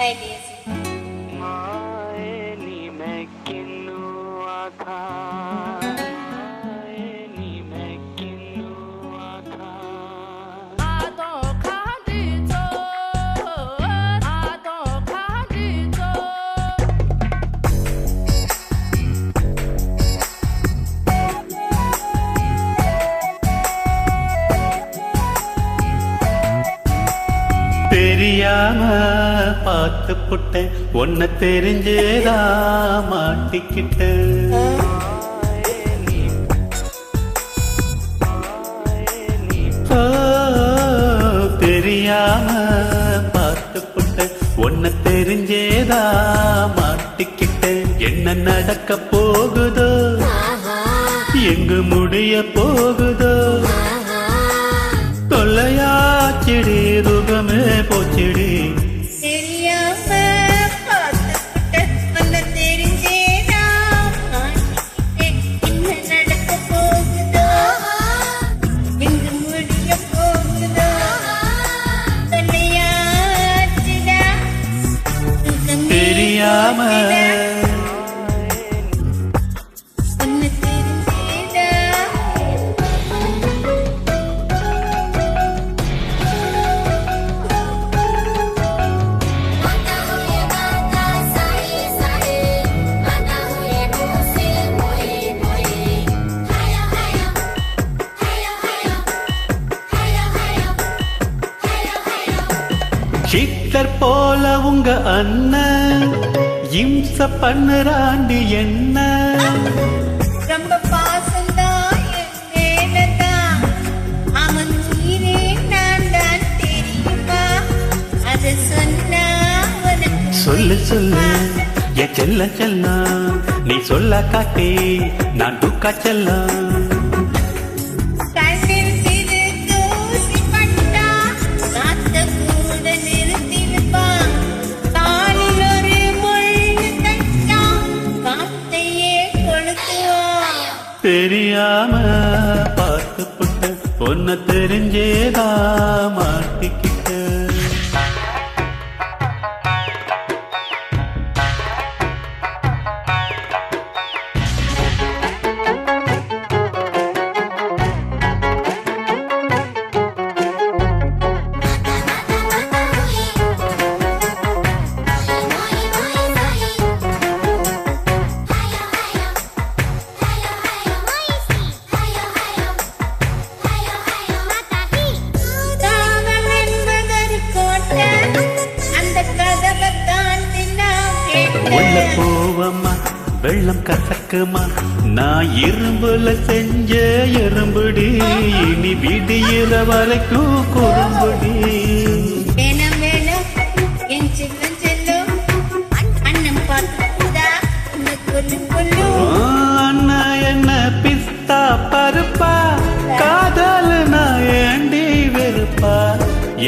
Hi, Daisy. தெரியாம பார்த்து புட்டேன் ஒன்ன தெரிஞ்சேதா மாட்டிக்கிட்டேன். தெரியாம பார்த்து புட்டேன் ஒன்ன தெரிஞ்சேதா மாட்டிக்கிட்டேன். என்ன நடக்க போகுதோ எங்கு முடிய போகுதோ தொல்லையாச்சிடி துகமே போச்சிடி. தெரியாம பார்த்துக்கிட்ட அந்த தெரிஞ்சேனா என்ன நடக்க போகுதோ எங்கு முடிய போகுதோ தொல்லையாச்சிடா தெரியாம ஹிட்லர் போல உங்க அண்ணன் இம்ச பண்ணுறாண்டி என்ன. ரொம்ப பாசம்தான் என் மேலதான் அவன் உயிரே நான் தான் தெரியுமா அது சொன்னா சொல்லு சொல்லு எ செல்ல செல்லம் நீ சொல்ல காட்டி நான் துக்கா செல்லம். தெரியாம பார்த்து புட்ட பொண்ண தெரிஞ்சேதா மாட்டிக்கிட்ட. உள்ள போவம்மா வெள்ளம் கசக்குமா நான் இரும்புல செஞ்ச எறும்புடி இனி விடியிற வரைக்கும் குறும்புடி. அண்ணா என்ன பிஸ்தா பருப்பா காதல் நான் ஏண்டி வெறுப்பா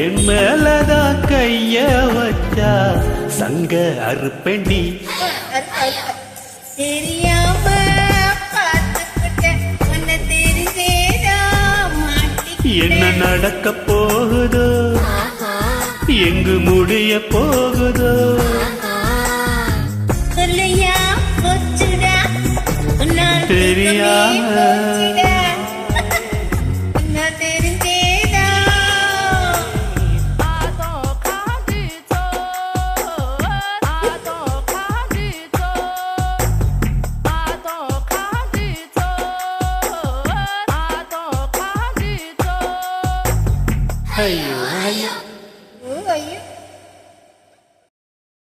என் மேலதான் கைய வச்சா சங்க அறுப்பெண்டி. தெரியாம என்ன நடக்க போகுதோ எங்கு முடிய போகுதோ தெரியாம ஐயோ ஐயோ